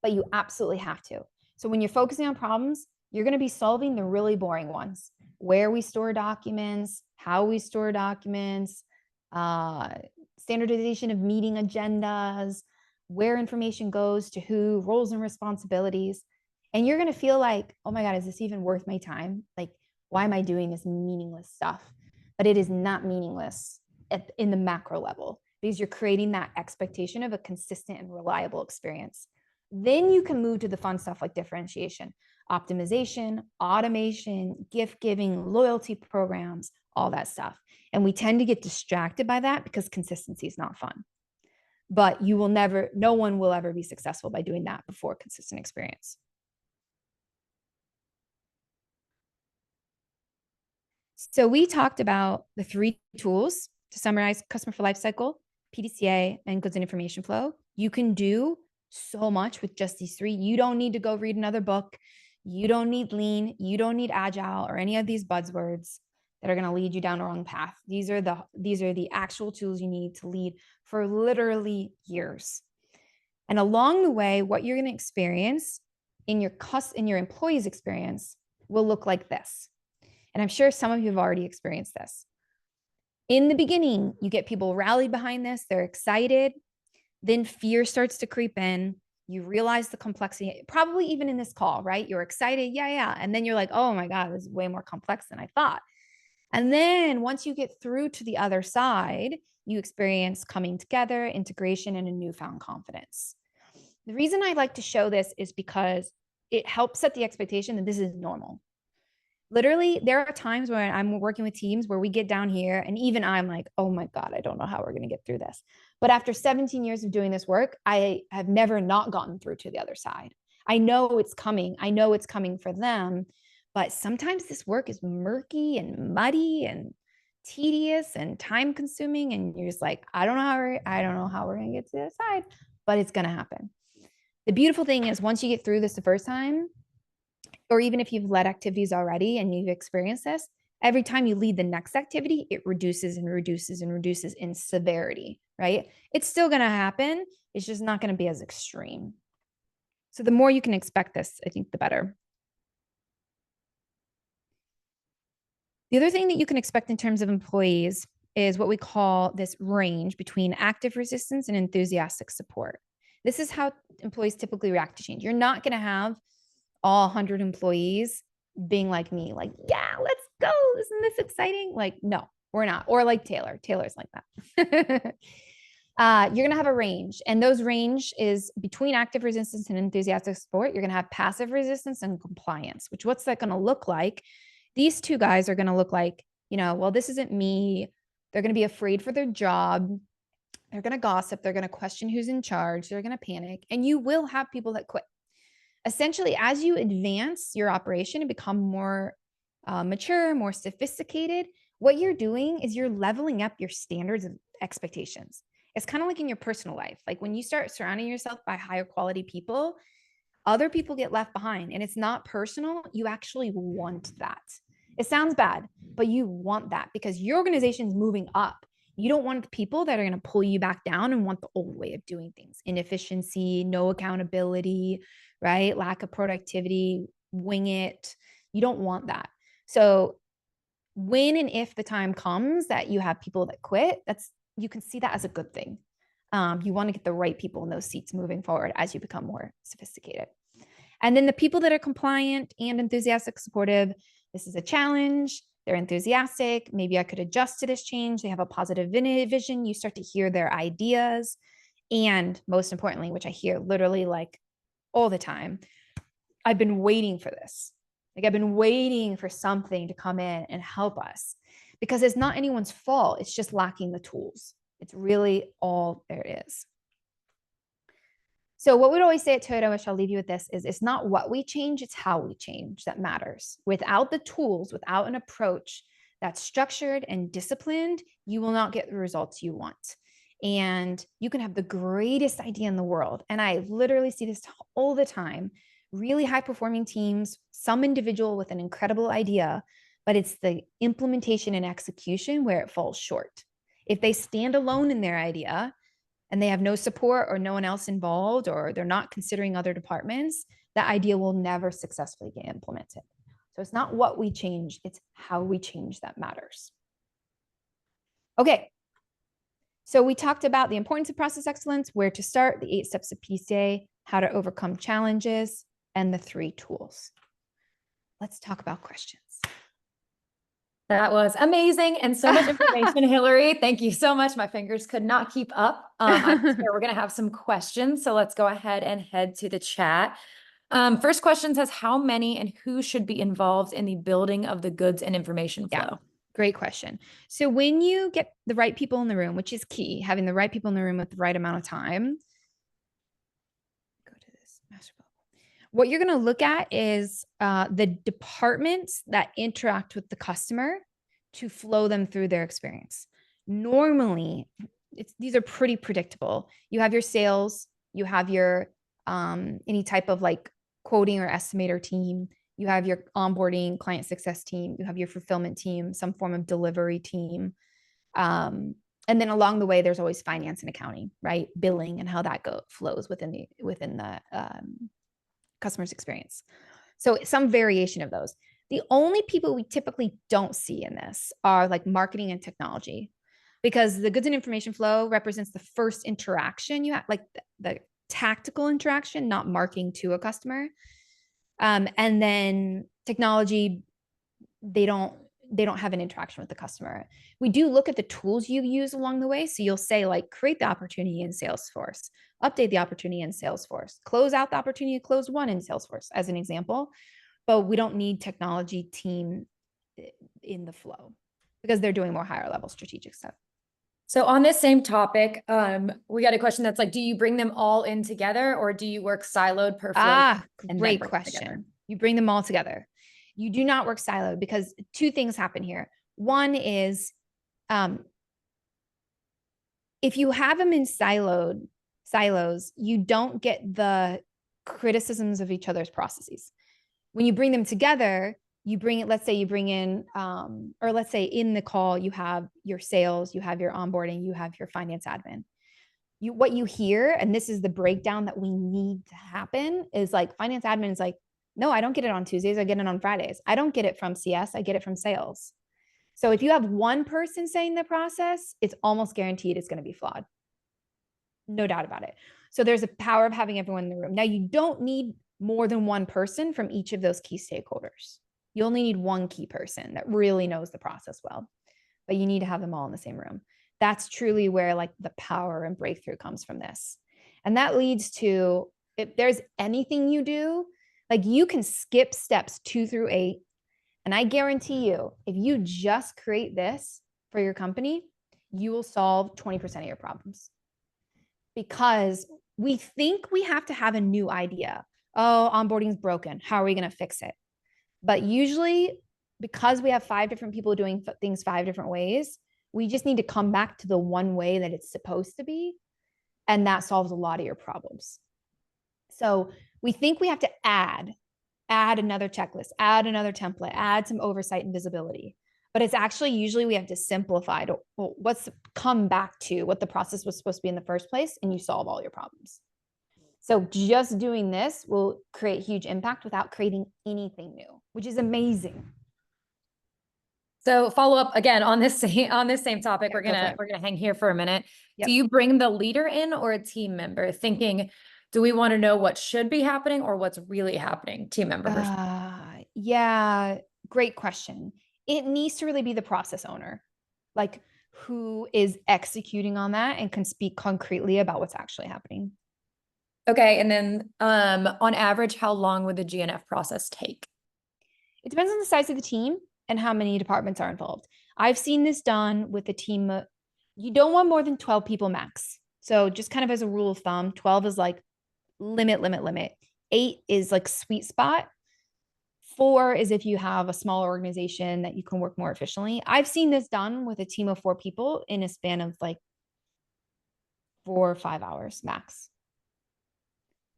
But you absolutely have to. So when you're focusing on problems, you're going to be solving the really boring ones: where we store documents, how we store documents, standardization of meeting agendas, where information goes to who, roles and responsibilities. And you're going to feel like, oh my God, is this even worth my time? Like, why am I doing this meaningless stuff? But it is not meaningless in the macro level, because you're creating that expectation of a consistent and reliable experience. Then you can move to the fun stuff like differentiation, optimization, automation, gift giving, loyalty programs, all that stuff. And we tend to get distracted by that because consistency is not fun. But no one will ever be successful by doing that before consistent experience. So we talked about the 3 tools to summarize customer for lifecycle, PDCA, and goods and information flow. You can do so much with just these 3. You don't need to go read another book. You don't need lean. You don't need agile or any of these buzzwords that are going to lead you down the wrong path. These are the actual tools you need to lead for literally years. And along the way, what you're going to experience in your employees' experience will look like this. And I'm sure some of you have already experienced this. In the beginning, you get people rallied behind this. They're excited. Then fear starts to creep in. You realize the complexity, probably even in this call, right? You're excited. Yeah. And then you're like, oh my God, this is way more complex than I thought. And then once you get through to the other side, you experience coming together, integration, and a newfound confidence. The reason I like to show this is because it helps set the expectation that this is normal. Literally, there are times when I'm working with teams where we get down here and even I'm like, oh my God, I don't know how we're going to get through this. But after 17 years of doing this work, I have never not gotten through to the other side. I know it's coming. I know it's coming for them. But sometimes this work is murky and muddy and tedious and time consuming. And you're just like, I don't know how we're going to get to the other side, but it's going to happen. The beautiful thing is once you get through this the first time, or even if you've led activities already and you've experienced this, every time you lead the next activity, it reduces and reduces and reduces in severity, right? It's still going to happen. It's just not going to be as extreme. So the more you can expect this, I think the better. The other thing that you can expect in terms of employees is what we call this range between active resistance and enthusiastic support. This is how employees typically react to change. You're not going to have all 100 employees being like me, like, yeah, let's go. Isn't this exciting? Like, no, we're not. Or like Taylor's like that. You're going to have a range, and those range is between active resistance and enthusiastic support. You're going to have passive resistance and compliance, which what's that going to look like? These 2 guys are going to look like, well, this isn't me. They're going to be afraid for their job. They're going to gossip. They're going to question who's in charge. They're going to panic. And you will have people that quit. Essentially, as you advance your operation and become more mature, more sophisticated, what you're doing is you're leveling up your standards of expectations. It's kind of like in your personal life. Like when you start surrounding yourself by higher quality people, other people get left behind, and it's not personal. You actually want that. It sounds bad, but you want that because your organization's moving up. You don't want the people that are going to pull you back down and want the old way of doing things. Inefficiency, no accountability, right? Lack of productivity, wing it. You don't want that. So when and if the time comes that you have people that quit, you can see that as a good thing. You want to get the right people in those seats moving forward as you become more sophisticated. And then the people that are compliant and enthusiastic, supportive, this is a challenge. They're enthusiastic. Maybe I could adjust to this change. They have a positive vision. You start to hear their ideas. And most importantly, which I hear literally like all the time, I've been waiting for this. Like I've been waiting for something to come in and help us because it's not anyone's fault. It's just lacking the tools. It's really all there is. So what we'd always say at Toyota, which I'll leave you with this, is it's not what we change, it's how we change that matters. Without the tools, without an approach that's structured and disciplined, you will not get the results you want. And you can have the greatest idea in the world. And I literally see this all the time. Really high performing teams, some individual with an incredible idea, but it's the implementation and execution where it falls short. If they stand alone in their idea, and they have no support or no one else involved, or they're not considering other departments, that idea will never successfully get implemented. So it's not what we change, it's how we change that matters. Okay. So we talked about the importance of process excellence, where to start, the 8 steps of PCA, how to overcome challenges, and the 3 tools. Let's talk about questions. That was amazing and so much information, Hillary. Thank you so much. My fingers could not keep up. I'm sure we're going to have some questions. So let's go ahead and head to the chat. First question says, how many and who should be involved in the building of the goods and information flow? Yeah, great question. So when you get the right people in the room, which is key, having the right people in the room with the right amount of time, go to this master flow. What you're going to look at is the departments that interact with the customer to flow them through their experience. Normally, these are pretty predictable. You have your sales, you have your any type of like quoting or estimator team, you have your onboarding client success team, you have your fulfillment team, some form of delivery team. And then along the way, there's always finance and accounting, right? Billing and how that flows within the customer's experience. So some variation of those. The only people we typically don't see in this are like marketing and technology, because the goods and information flow represents the first interaction you have, like the tactical interaction, not marketing to a customer. And then technology, they don't have an interaction with the customer. We do look at the tools you use along the way. So you'll say like, create the opportunity in Salesforce, update the opportunity in Salesforce, close out the opportunity, close one in Salesforce as an example. But we don't need technology team in the flow because they're doing more higher level strategic stuff. So on this same topic, we got a question that's like, do you bring them all in together or do you work siloed per flow? Great question. You bring them all together. You do not work siloed because 2 things happen here. One is if you have them in silos, you don't get the criticisms of each other's processes. When you bring them together, let's say you bring in, or let's say in the call, you have your sales, you have your onboarding, you have your finance admin. What you hear, and this is the breakdown that we need to happen, is like finance admin is like, no, I don't get it on Tuesdays. I get it on Fridays. I don't get it from CS. I get it from sales. So if you have one person saying the process, it's almost guaranteed it's going to be flawed. No doubt about it. So there's a power of having everyone in the room. Now, you don't need more than one person from each of those key stakeholders. You only need one key person that really knows the process well, but you need to have them all in the same room. That's truly where like the power and breakthrough comes from this. And that leads to, if there's anything you do, like you can skip steps 2 through 8. And I guarantee you, if you just create this for your company, you will solve 20% of your problems. Because we think we have to have a new idea. Oh, onboarding is broken. How are we going to fix it? But usually, because we have 5 different people doing things 5 different ways, we just need to come back to the one way that it's supposed to be. And that solves a lot of your problems. So we think we have to add another checklist, add another template, add some oversight and visibility. But it's actually usually we have to simplify to what's come back to what the process was supposed to be in the first place, and you solve all your problems. So just doing this will create huge impact without creating anything new, which is amazing. So follow up again on this same topic. Yeah, We're gonna hang here for a minute. Yep. Do you bring the leader in or a team member thinking, do we want to know what should be happening or what's really happening? Team member versus yeah, great question. It needs to really be the process owner, like who is executing on that and can speak concretely about what's actually happening. Okay, and then on average, how long would the GNF process take? It depends on the size of the team and how many departments are involved. I've seen this done with a team. You don't want more than 12 people max. So just kind of as a rule of thumb, 12 is like limit. 8 is like sweet spot. 4 is if you have a smaller organization that you can work more efficiently. I've seen this done with a team of 4 people in a span of like 4 or 5 hours max.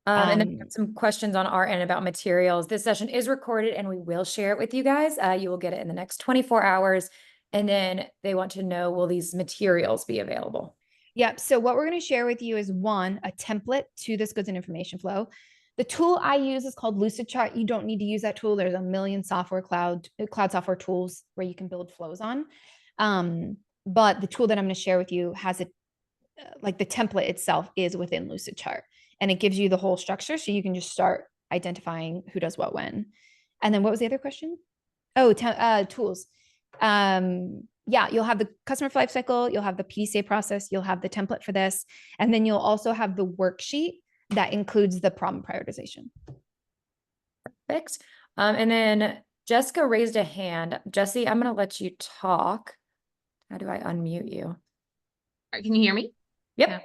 And then we have some questions on our end about materials. This session is recorded and we will share it with you guys. You will get it in the next 24 hours. And then they want to know, will these materials be available? Yep. So what we're going to share with you is one, a template to this goods and information flow. The tool I use is called Lucidchart. You don't need to use that tool. There's a million cloud software tools where you can build flows on. But the tool that I'm going to share with you has like the template itself is within Lucidchart, and it gives you the whole structure. So you can just start identifying who does what when. And then what was the other question? Oh, tools. Yeah, you'll have the customer life cycle, you'll have the PDCA process, you'll have the template for this, and then you'll also have the worksheet that includes the problem prioritization. Perfect. And then Jessica raised a hand. Jesse, I'm going to let you talk. How do I unmute you? Can you hear me? Yep. Yeah.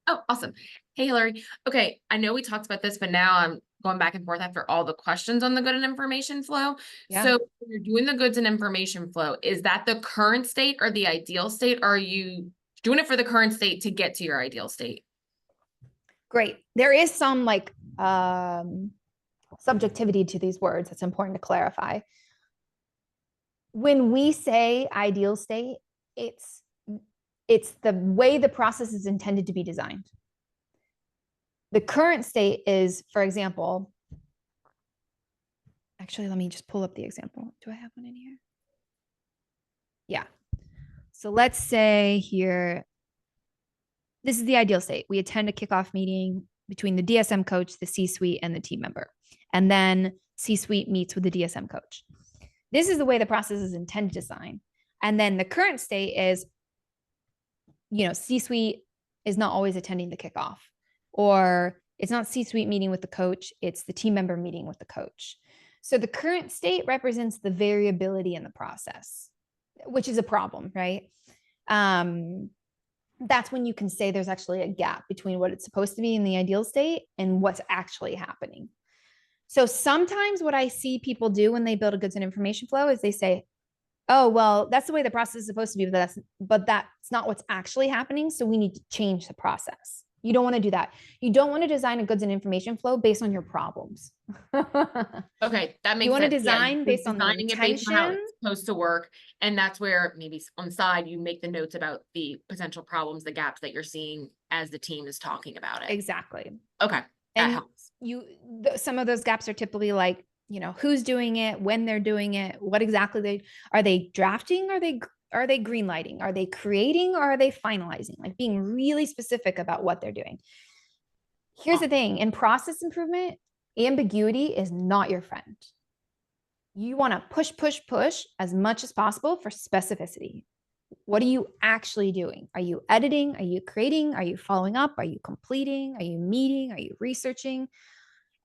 Oh, awesome. Hey, Hillary. Okay, I know we talked about this, but now I'm going back and forth after all the questions on the good and information flow. Yeah. So when you're doing the goods and information flow, is that the current state or the ideal state? Or are you doing it for the current state to get to your ideal state? Great. There is some like subjectivity to these words that's important to clarify. When we say ideal state, it's the way the process is intended to be designed. The current state is, for example, actually, let me just pull up the example. Do I have one in here? Yeah. So let's say here, this is the ideal state. We attend a kickoff meeting between the DSM coach, the C-suite, and the team member. And then C-suite meets with the DSM coach. This is the way the process is intended to design. And then the current state is, C-suite is not always attending the kickoff, or it's not C-suite meeting with the coach, it's the team member meeting with the coach. So the current state represents the variability in the process, which is a problem, right? That's when you can say there's actually a gap between what it's supposed to be in the ideal state and what's actually happening. So sometimes what I see people do when they build a goods and information flow is they say, oh, well, that's the way the process is supposed to be, but that's not what's actually happening. So we need to change the process. You don't want to do that. You don't want to design a goods and information flow based on your problems. Okay, that makes sense. You want to design based on the designing it based on how intention. it's supposed to work. And that's where maybe on the side, you make the notes about the potential problems, the gaps that you're seeing as the team is talking about it. Exactly. Okay, that And helps. some of those gaps are typically like, who's doing it, when they're doing it, what exactly are they drafting? Are they green lighting? Are they creating, or are they finalizing? Like being really specific about what they're doing. Here's the thing, in process improvement, ambiguity is not your friend. You want to push as much as possible for specificity. What are you actually doing? Are you editing? Are you creating? Are you following up? Are you completing? Are you meeting? Are you researching?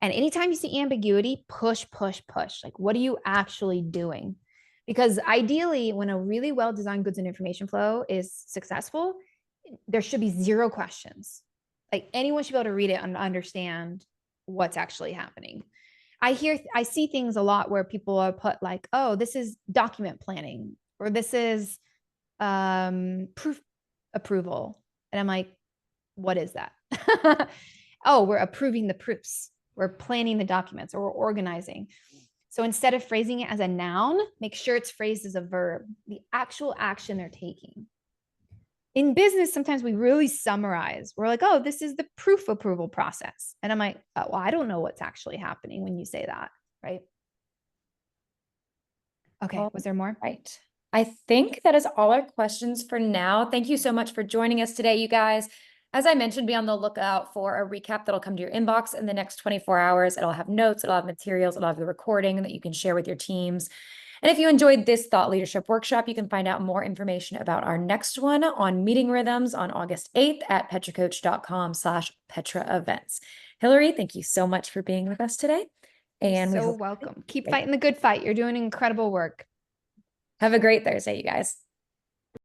And anytime you see ambiguity, push. Like, what are you actually doing? Because ideally, when a really well-designed goods and information flow is successful, there should be zero questions. Like anyone should be able to read it and understand what's actually happening. I see things a lot where people are put like, oh, this is document planning, or this is proof approval. And I'm like, what is that? Oh, we're approving the proofs. We're planning the documents, or we're organizing. So instead of phrasing it as a noun, make sure it's phrased as a verb, the actual action they're taking. In business, sometimes we really summarize. We're like, oh, this is the proof approval process. And I'm like, oh, well, I don't know what's actually happening when you say that, right? Okay, Well, was there more? Right. I think that is all our questions for now. Thank you so much for joining us today, you guys. As I mentioned, be on the lookout for a recap that'll come to your inbox in the next 24 hours. It'll have notes, it'll have materials, it'll have the recording that you can share with your teams. And if you enjoyed this thought leadership workshop, you can find out more information about our next one on meeting rhythms on August 8th at petracoach.com/Petra events. Hillary, thank you so much for being with us today. And we So hope welcome. Keep Great. fighting the good fight. You're doing incredible work. have a great Thursday, you guys.